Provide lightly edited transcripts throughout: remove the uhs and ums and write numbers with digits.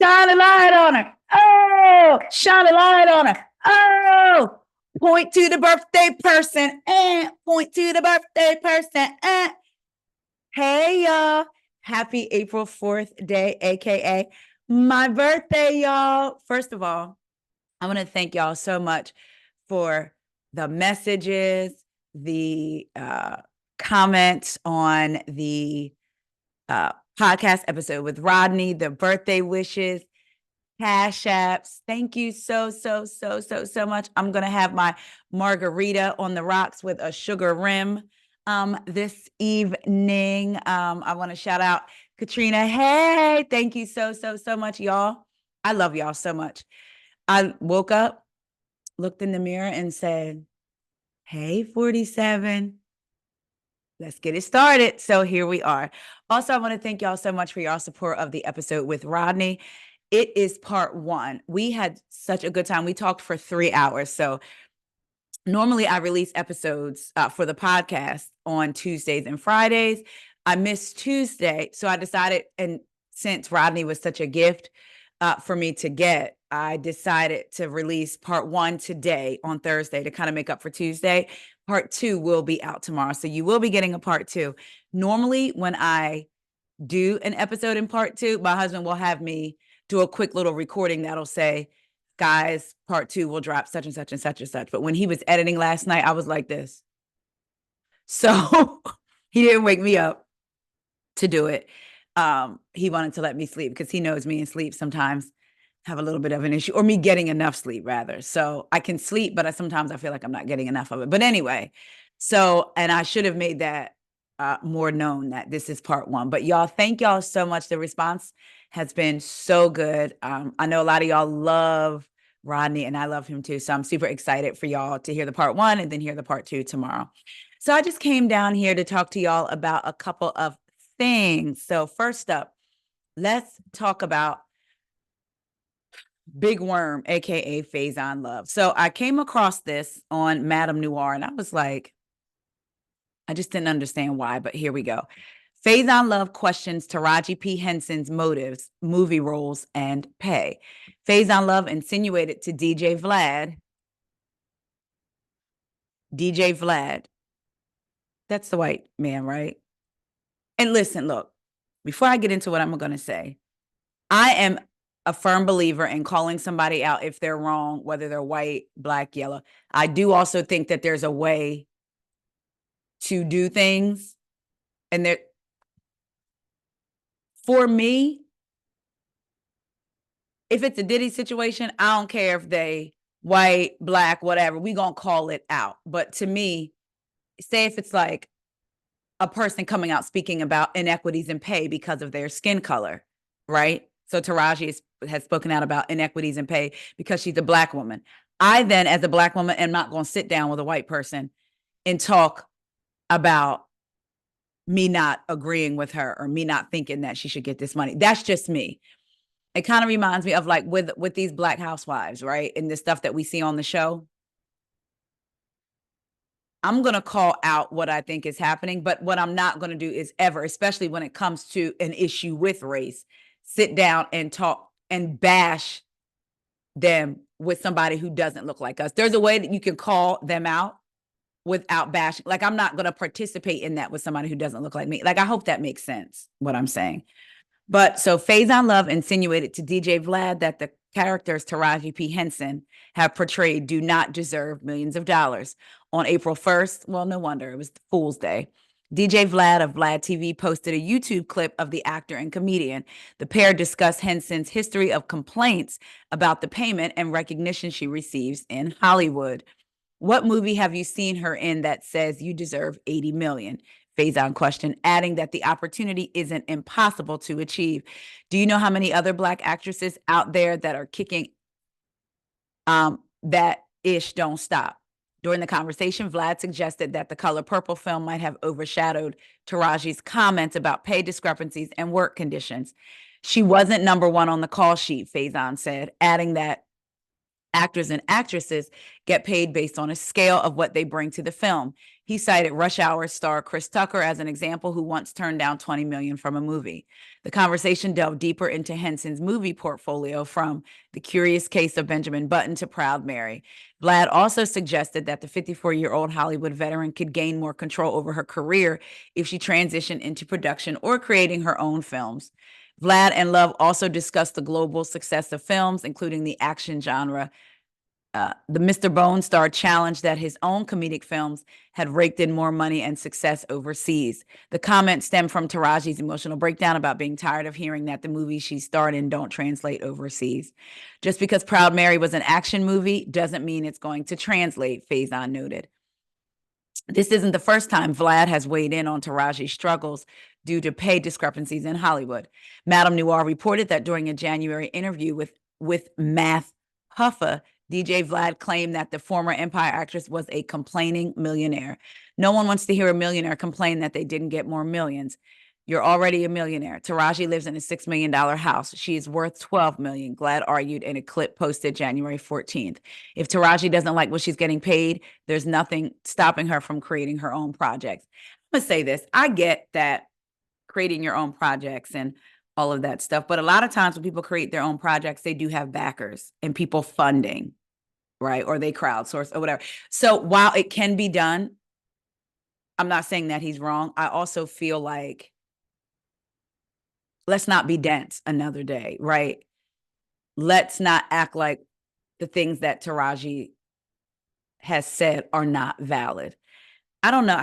Shine a light on her. Oh, shine a light on her. Oh, point to the birthday person. Point to the birthday person. Hey, y'all. Happy April 4th day, AKA my birthday, y'all. First of all, I want to thank y'all so much for the messages, the comments on the podcast episode with Rodney, the birthday wishes, cash apps. Thank you so much. I'm going to have my margarita on the rocks with a sugar rim this evening. I want to shout out Katrina. Hey, thank you so much, y'all. I love y'all so much. I woke up, looked in the mirror and said, hey, 47. Let's get it started. So here we are. Also, I want to thank y'all so much for y'all support of the episode with Rodney. It is part 1. We had such a good time. We talked for 3 hours. So normally I release episodes for the podcast on Tuesdays and Fridays. I missed Tuesday. So I decided, and since Rodney was such a gift for me to get, I decided to release part 1 today on Thursday to kind of make up for Tuesday. Part 2 will be out tomorrow. So you will be getting a part 2. Normally, when I do an episode in part 2, my husband will have me do a quick little recording that'll say, guys, part 2 will drop such and such and such and such. But when he was editing last night, I was like this. So he didn't wake me up to do it. He wanted to let me sleep because he knows me and sleep sometimes have a little bit of an issue, or me getting enough sleep rather. So I can sleep, but sometimes I feel like I'm not getting enough of it. But anyway, and I should have made that more known that this is part 1. But y'all, thank y'all so much. The response has been so good. I know a lot of y'all love Rodney and I love him too. So I'm super excited for y'all to hear the part 1 and then hear the part 2 tomorrow. So I just came down here to talk to y'all about a couple of things. So first up, let's talk about Big Worm, aka Faizon Love. So I came across this on Madame Noir and I was like, I just didn't understand why, but here we go. Faizon Love questions Taraji P. Henson's motives, movie roles, and pay. Faizon Love insinuated to DJ Vlad, that's the white man, right? And listen, look, before I get into what I'm going to say, I am a firm believer in calling somebody out if they're wrong, whether they're white, black, yellow. I do also think that there's a way to do things. And for me, if it's a Diddy situation, I don't care if they white, black, whatever, we gonna call it out. But to me, say if it's like a person coming out speaking about inequities in pay because of their skin color, right? So Taraji has spoken out about inequities in pay because she's a black woman. I then, as a black woman, am not going to sit down with a white person and talk about me not agreeing with her or me not thinking that she should get this money. That's just me. It kind of reminds me of like with these Black housewives, right? And the stuff that we see on the show. I'm going to call out what I think is happening, but what I'm not going to do is ever, especially when it comes to an issue with race, sit down and talk and bash them with somebody who doesn't look like us. There's a way that you can call them out without bashing. Like, I'm not going to participate in that with somebody who doesn't look like me. Like, I hope that makes sense, what I'm saying. But so Faizon Love insinuated to DJ Vlad that the characters Taraji P. Henson have portrayed do not deserve millions of dollars. On April 1st, well, no wonder, it was Fool's Day. DJ Vlad of Vlad TV posted a YouTube clip of the actor and comedian. The pair discussed Henson's history of complaints about the payment and recognition she receives in Hollywood. What movie have you seen her in that says you deserve $80 million? Faizon questioned, adding that the opportunity isn't impossible to achieve. Do you know how many other Black actresses out there that are kicking that ish don't stop? During the conversation, Vlad suggested that The Color Purple film might have overshadowed Taraji's comments about pay discrepancies and work conditions. She wasn't number 1 on the call sheet, Faizon said, adding that actors and actresses get paid based on a scale of what they bring to the film. He cited Rush Hour star Chris Tucker as an example who once turned down $20 million from a movie. The conversation delved deeper into Henson's movie portfolio, from The Curious Case of Benjamin Button to Proud Mary. Vlad also suggested that the 54-year-old Hollywood veteran could gain more control over her career if she transitioned into production or creating her own films. Vlad and Love also discussed the global success of films, including the action genre. The Mr. Bone Star challenged that his own comedic films had raked in more money and success overseas. The comment stemmed from Taraji's emotional breakdown about being tired of hearing that the movies she starred in don't translate overseas. Just because Proud Mary was an action movie doesn't mean it's going to translate, Faizon noted. This isn't the first time Vlad has weighed in on Taraji's struggles due to pay discrepancies in Hollywood. Madame Noir reported that during a January interview with Math Huffa, DJ Vlad claimed that the former Empire actress was a complaining millionaire. No one wants to hear a millionaire complain that they didn't get more millions. You're already a millionaire. Taraji lives in a $6 million house. She is worth $12 million, Vlad argued in a clip posted January 14th. If Taraji doesn't like what she's getting paid, there's nothing stopping her from creating her own projects. I'm going to say this. I get that creating your own projects and all of that stuff, but a lot of times when people create their own projects, they do have backers and people funding, right? Or they crowdsource or whatever. So while it can be done, I'm not saying that he's wrong. I also feel like, let's not be dense another day, right? Let's not act like the things that Taraji has said are not valid. I don't know.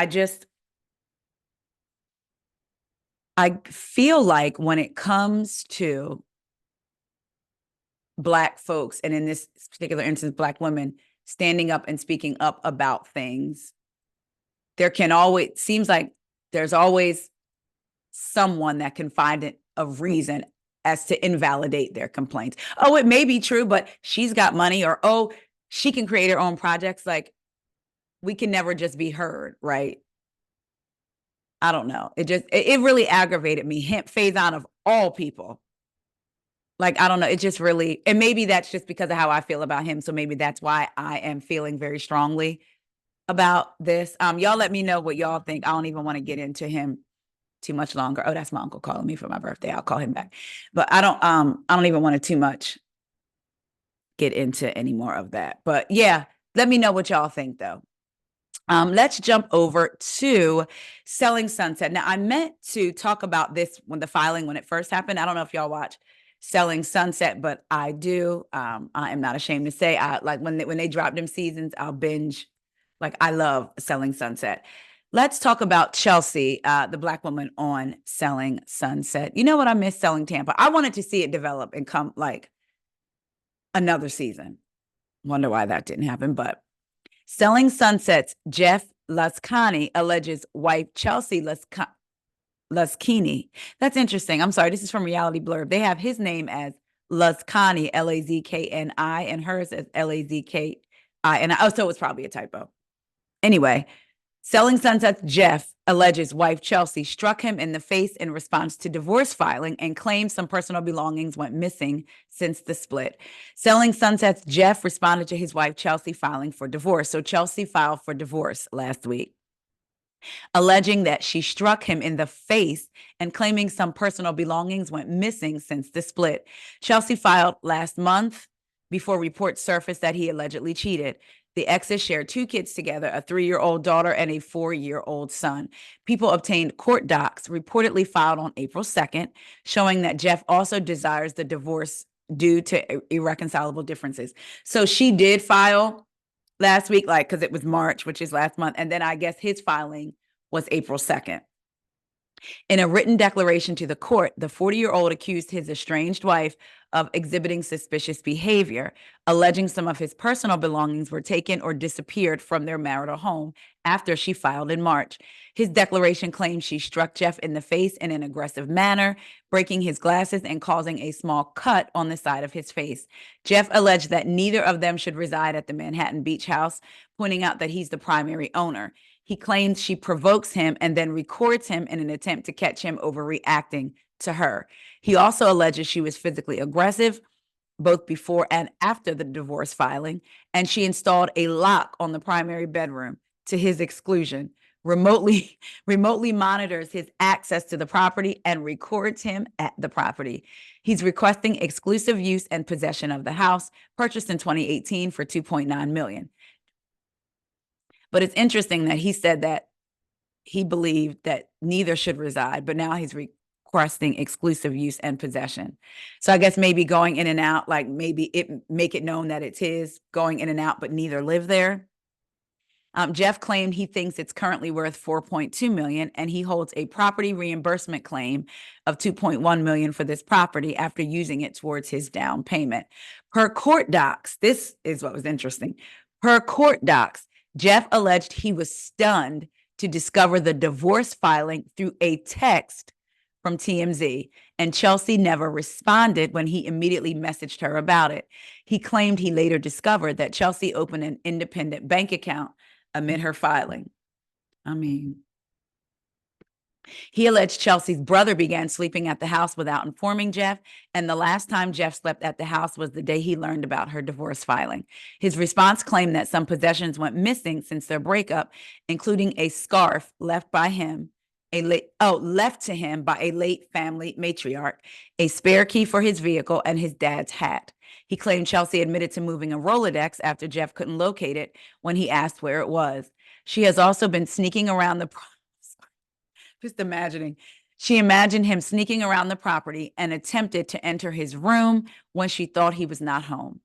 I feel like when it comes to Black folks, and in this particular instance, Black women, standing up and speaking up about things, seems like there's always someone that can find a reason as to invalidate their complaints. Oh, it may be true, but she's got money, or, oh, she can create her own projects. Like, we can never just be heard, right? I don't know. It really aggravated me. Faizon of all people. Like, I don't know. It just really, and maybe that's just because of how I feel about him. So maybe that's why I am feeling very strongly about this. Y'all let me know what y'all think. I don't even want to get into him too much longer. Oh, that's my uncle calling me for my birthday. I'll call him back. But I don't even want to too much get into any more of that. But yeah, let me know what y'all think though. Let's jump over to Selling Sunset. Now, I meant to talk about this when it first happened. I don't know if y'all watch Selling Sunset, but I do. I am not ashamed to say, I like when they drop them seasons, I'll binge. Like, I love Selling Sunset. Let's talk about Chelsea, the Black woman on Selling Sunset. You know what? I miss Selling Tampa. I wanted to see it develop and come like another season. Wonder why that didn't happen, but Selling Sunset's Jeff Lascani alleges wife Chelsea Lascani. That's interesting. I'm sorry. This is from Reality Blurb. They have his name as Lascani, Lazkni, and hers as Lazki. And oh, so it was probably a typo. Anyway, Selling Sunset's Jeff alleges wife Chelsea struck him in the face in response to divorce filing and claims some personal belongings went missing since the split. Selling Sunset's Jeff responded to his wife Chelsea filing for divorce. So Chelsea filed for divorce last week, alleging that she struck him in the face and claiming some personal belongings went missing since the split. Chelsea filed last month before reports surfaced that he allegedly cheated. The exes shared 2 kids together, a 3-year-old daughter and a 4-year-old son. People obtained court docs reportedly filed on April 2nd, showing that Jeff also desires the divorce due to irreconcilable differences. So she did file last week, like, because it was March, which is last month. And then I guess his filing was April 2nd. In a written declaration to the court, the 40-year-old accused his estranged wife of exhibiting suspicious behavior, alleging some of his personal belongings were taken or disappeared from their marital home after she filed in March. His declaration claims she struck Jeff in the face in an aggressive manner, breaking his glasses and causing a small cut on the side of his face. Jeff alleged that neither of them should reside at the Manhattan Beach house, pointing out that he's the primary owner. He claims she provokes him and then records him in an attempt to catch him overreacting to her. He also alleges she was physically aggressive both before and after the divorce filing, and she installed a lock on the primary bedroom to his exclusion. remotely monitors his access to the property and records him at the property. He's requesting exclusive use and possession of the house purchased in 2018 for $2.9 million. But it's interesting that he said that he believed that neither should reside, but now he's requesting exclusive use and possession. So I guess maybe going in and out, like maybe make it known that it's his, going in and out, but neither live there. Jeff claimed he thinks it's currently worth $4.2 million, and he holds a property reimbursement claim of $2.1 million for this property after using it towards his down payment. Per court docs, this is what was interesting. Per court docs, Jeff alleged he was stunned to discover the divorce filing through a text from TMZ, and Chelsea never responded when he immediately messaged her about it. He claimed he later discovered that Chelsea opened an independent bank account amid her filing. I mean, he alleged Chelsea's brother began sleeping at the house without informing Jeff, and the last time Jeff slept at the house was the day he learned about her divorce filing. His response claimed that some possessions went missing since their breakup, including a scarf left to him by a late family matriarch, a spare key for his vehicle, and his dad's hat. He claimed Chelsea admitted to moving a Rolodex after Jeff couldn't locate it when he asked where it was. She has also been sneaking around the just imagining. She imagined him sneaking around the property and attempted to enter his room when she thought he was not home.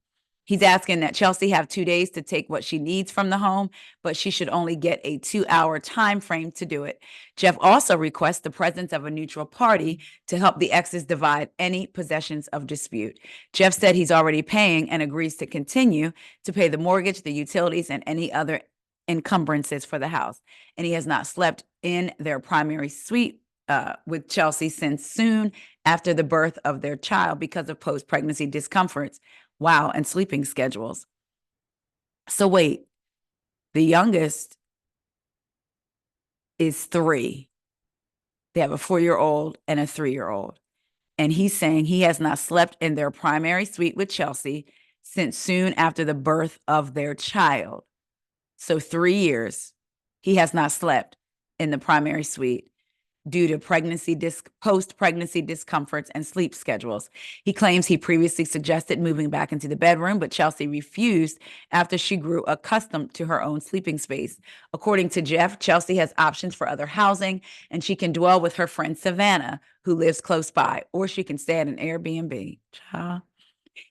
He's asking that Chelsea have 2 days to take what she needs from the home, but she should only get a 2-hour time frame to do it. Jeff also requests the presence of a neutral party to help the exes divide any possessions of dispute. Jeff said he's already paying and agrees to continue to pay the mortgage, the utilities, and any other encumbrances for the house. And he has not slept in their primary suite with Chelsea since soon after the birth of their child because of post-pregnancy discomforts. Wow, and sleeping schedules. So wait, the youngest is 3. They have a 4-year-old and a 3-year-old. And he's saying he has not slept in their primary suite with Chelsea since soon after the birth of their child. So 3 years, he has not slept in the primary suite due to post-pregnancy discomforts and sleep schedules. He claims he previously suggested moving back into the bedroom, but Chelsea refused after she grew accustomed to her own sleeping space. According to Jeff, Chelsea has options for other housing, and she can dwell with her friend Savannah, who lives close by, or she can stay at an Airbnb.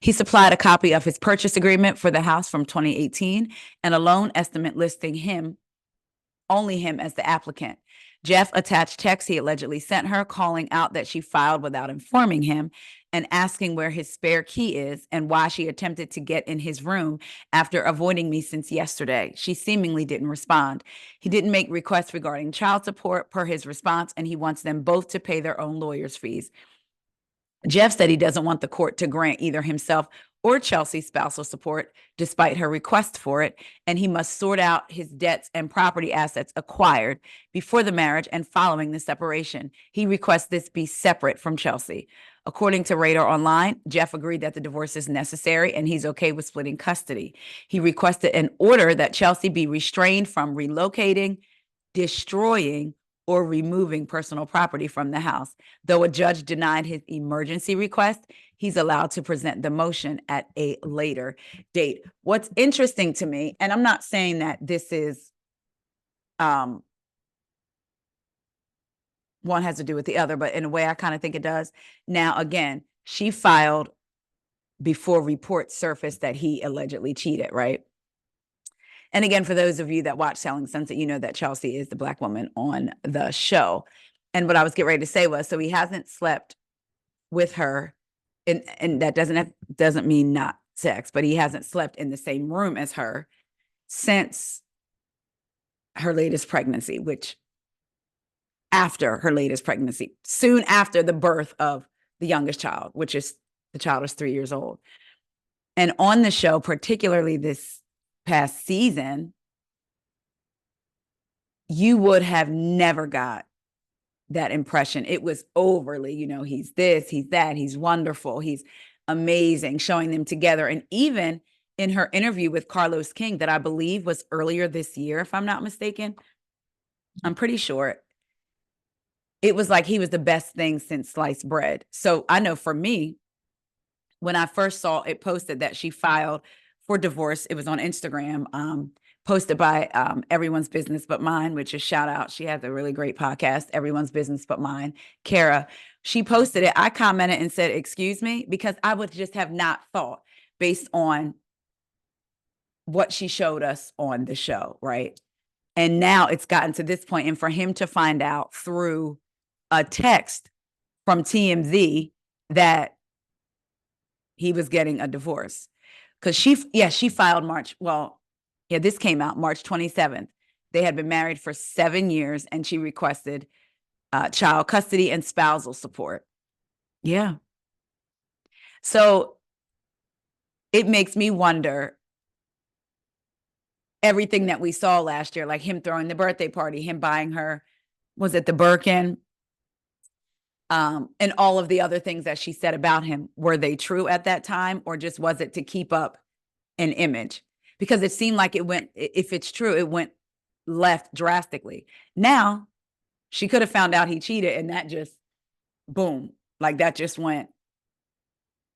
He supplied a copy of his purchase agreement for the house from 2018 and a loan estimate listing only him as the applicant. Jeff attached texts he allegedly sent her, calling out that she filed without informing him and asking where his spare key is and why she attempted to get in his room after avoiding me since yesterday. She seemingly didn't respond. He didn't make requests regarding child support per his response, and he wants them both to pay their own lawyers' fees. Jeff said he doesn't want the court to grant either himself or Chelsea's spousal support, despite her request for it, and he must sort out his debts and property assets acquired before the marriage and following the separation. He requests this be separate from Chelsea. According to Radar Online, Jeff agreed that the divorce is necessary and he's okay with splitting custody. He requested an order that Chelsea be restrained from relocating, destroying, or removing personal property from the house. Though a judge denied his emergency request, he's allowed to present the motion at a later date. What's interesting to me, and I'm not saying that this is one has to do with the other, but in a way I kind of think it does. Now, again, she filed before reports surfaced that he allegedly cheated, right? And again, for those of you that watch Selling Sunset, you know that Chelsea is the Black woman on the show. And what I was getting ready to say was, so he hasn't slept with her, and that doesn't mean not sex, but he hasn't slept in the same room as her since her latest pregnancy, which after her latest pregnancy, soon after the birth of the youngest child, which is the child is 3 years old. And on the show, particularly this past season, you would have never got that impression. It was overly, he's this, he's that, he's wonderful, he's amazing, showing them together. And even in her interview with Carlos King, that I believe was earlier this year, if I'm not mistaken, I'm pretty sure it was like he was the best thing since sliced bread. So I know for me, when I first saw it posted that she filed for divorce, it was on Instagram, posted by Everyone's Business But Mine, which is shout out. She has a really great podcast, Everyone's Business But Mine. Kara, she posted it. I commented and said, excuse me, because I would just have not thought based on what she showed us on the show, right? And now it's gotten to this point, and for him to find out through a text from TMZ that he was getting a divorce. Because she filed this came out March 27th. They had been married for 7 years, and she requested child custody and spousal support. Yeah. So it makes me wonder everything that we saw last year, like him throwing the birthday party, him buying her, was it the Birkin? And all of the other things that she said about him, were they true at that time, or just was it to keep up an image? Because it seemed like it went, if it's true, it went left drastically. Now, she could have found out he cheated, and that just, boom, like that just went,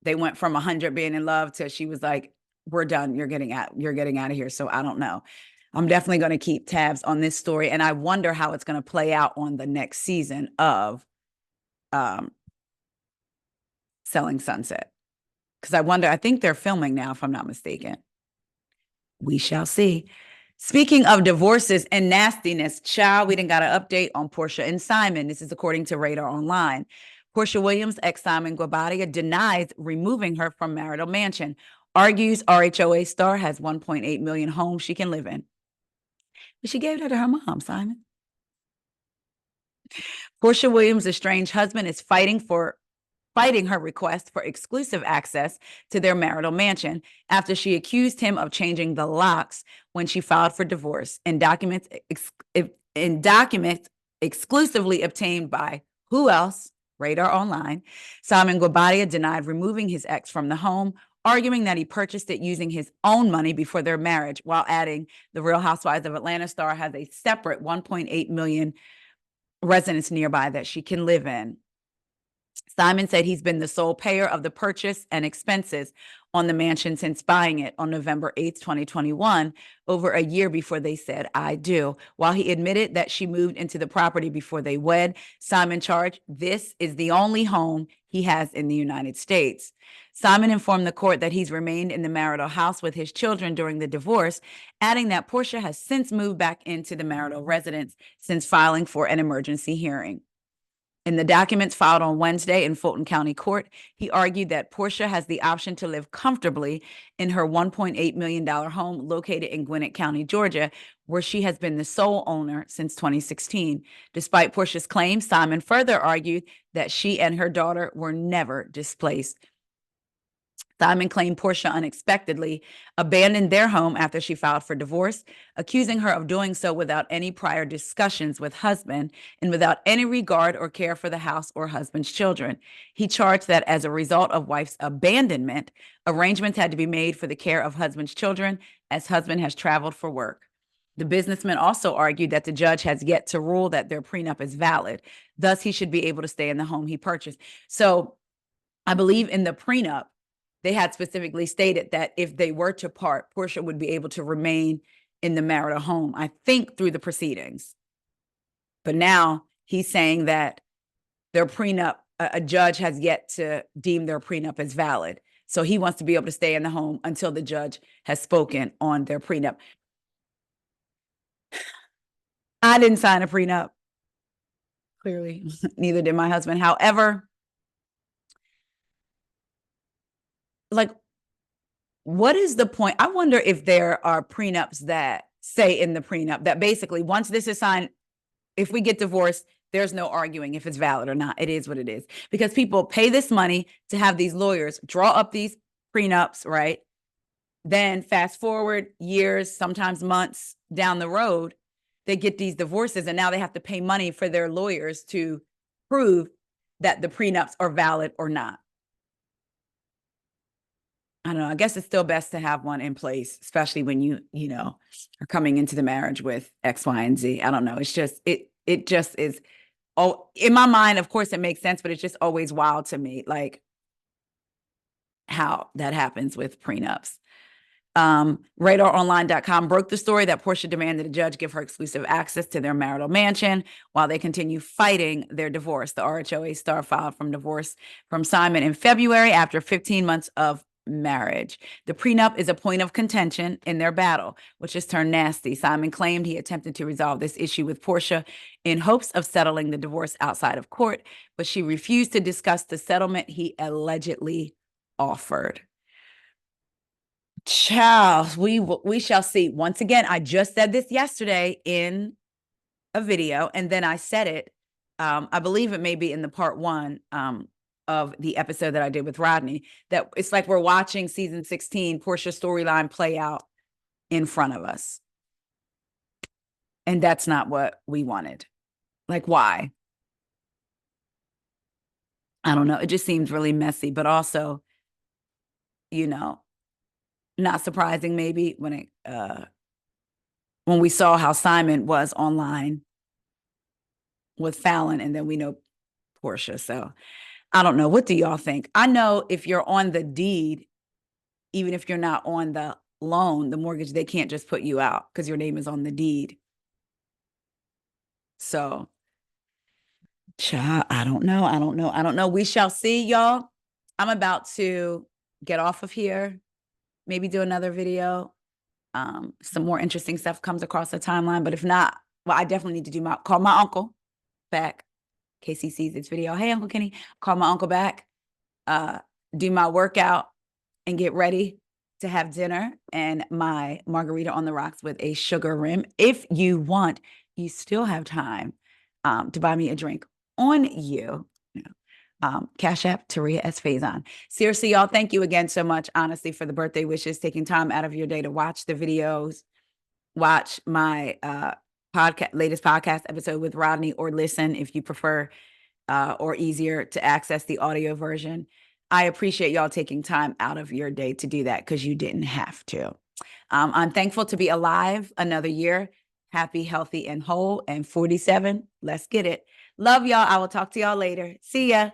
they went from 100 being in love to she was like, we're done, you're getting out of here. So I don't know. I'm definitely going to keep tabs on this story, and I wonder how it's going to play out on the next season of Selling Sunset. Because I think they're filming now, if I'm not mistaken. We shall see. Speaking of divorces and nastiness, child, we done got an update on Porsha and Simon. This is according to Radar Online. Porsha Williams, ex-Simon Guobadia, denies removing her from marital mansion, argues RHOA star has 1.8 million homes she can live in. But she gave that to her mom, Simon. Porsha Williams' estranged husband is fighting her request for exclusive access to their marital mansion after she accused him of changing the locks when she filed for divorce. In documents exclusively obtained by who else? Radar Online. Simon Guobadia denied removing his ex from the home, arguing that he purchased it using his own money before their marriage, while adding the Real Housewives of Atlanta star has a separate 1.8 million residents nearby that she can live in. Simon said he's been the sole payer of the purchase and expenses on the mansion since buying it on November 8th, 2021, over a year before they said, I do. While he admitted that she moved into the property before they wed, Simon charged this is the only home he has in the United States. Simon informed the court that he's remained in the marital house with his children during the divorce, adding that Porsha has since moved back into the marital residence since filing for an emergency hearing. In the documents filed on Wednesday in Fulton County Court, he argued that Porsha has the option to live comfortably in her $1.8 million home located in Gwinnett County, Georgia, where she has been the sole owner since 2016. Despite Porsha's claims, Simon further argued that she and her daughter were never displaced. Simon claimed Porsha unexpectedly abandoned their home after she filed for divorce, accusing her of doing so without any prior discussions with husband and without any regard or care for the house or husband's children. He charged that as a result of wife's abandonment, arrangements had to be made for the care of husband's children as husband has traveled for work. The businessman also argued that the judge has yet to rule that their prenup is valid. Thus, he should be able to stay in the home he purchased. So I believe in the prenup, they had specifically stated that if they were to part, Porsha would be able to remain in the marital home, I think through the proceedings. But now he's saying that their prenup, a judge has yet to deem their prenup as valid. So he wants to be able to stay in the home until the judge has spoken on their prenup. I didn't sign a prenup. Clearly, neither did my husband. However, like, what is the point? I wonder if there are prenups that say in the prenup that basically once this is signed, if we get divorced, there's no arguing if it's valid or not. It is what it is. Because people pay this money to have these lawyers draw up these prenups, right? Then fast forward years, sometimes months down the road, they get these divorces and now they have to pay money for their lawyers to prove that the prenups are valid or not. I don't know. I guess it's still best to have one in place, especially when you know, are coming into the marriage with X, Y, and Z. I don't know. It's just, it just is, oh, in my mind, of course it makes sense, but it's just always wild to me, like how that happens with prenups. RadarOnline.com broke the story that Porsha demanded a judge give her exclusive access to their marital mansion while they continue fighting their divorce. The RHOA star filed from divorce from Simon in February after 15 months of marriage. The prenup is a point of contention in their battle, which has turned nasty. Simon claimed he attempted to resolve this issue with Porsha in hopes of settling the divorce outside of court, but she refused to discuss the settlement he allegedly offered. Child, we shall see. Once again, I just said this yesterday in a video, and then I said it. I believe it may be in the part 1 of the episode that I did with Rodney. That it's like we're watching season 16 Porscha's storyline play out in front of us, and that's not what we wanted. Like, why? I don't know. It just seems really messy, but also, you know, not surprising maybe when we saw how Simon was online with Fallon, and then we know Porsha. So I don't know. What do y'all think? I know if you're on the deed, even if you're not on the loan, the mortgage, they can't just put you out because your name is on the deed. So, I don't know. I don't know. I don't know. We shall see, y'all. I'm about to get off of here, maybe do another video. Some more interesting stuff comes across the timeline, but if not, well, I definitely need to call my uncle back in case he sees this video. Hey, Uncle Kenny, call my uncle back, do my workout, and get ready to have dinner and my margarita on the rocks with a sugar rim. If you want, you still have time to buy me a drink on you. Cash App, Taria S. Faizon. Seriously, y'all, thank you again so much, honestly, for the birthday wishes, taking time out of your day to watch the videos, watch my latest podcast episode with Rodney, or listen if you prefer, or easier to access the audio version. I appreciate y'all taking time out of your day to do that because you didn't have to. I'm thankful to be alive another year, happy, healthy, and whole, and 47. Let's get it. Love y'all. I will talk to y'all later. See ya.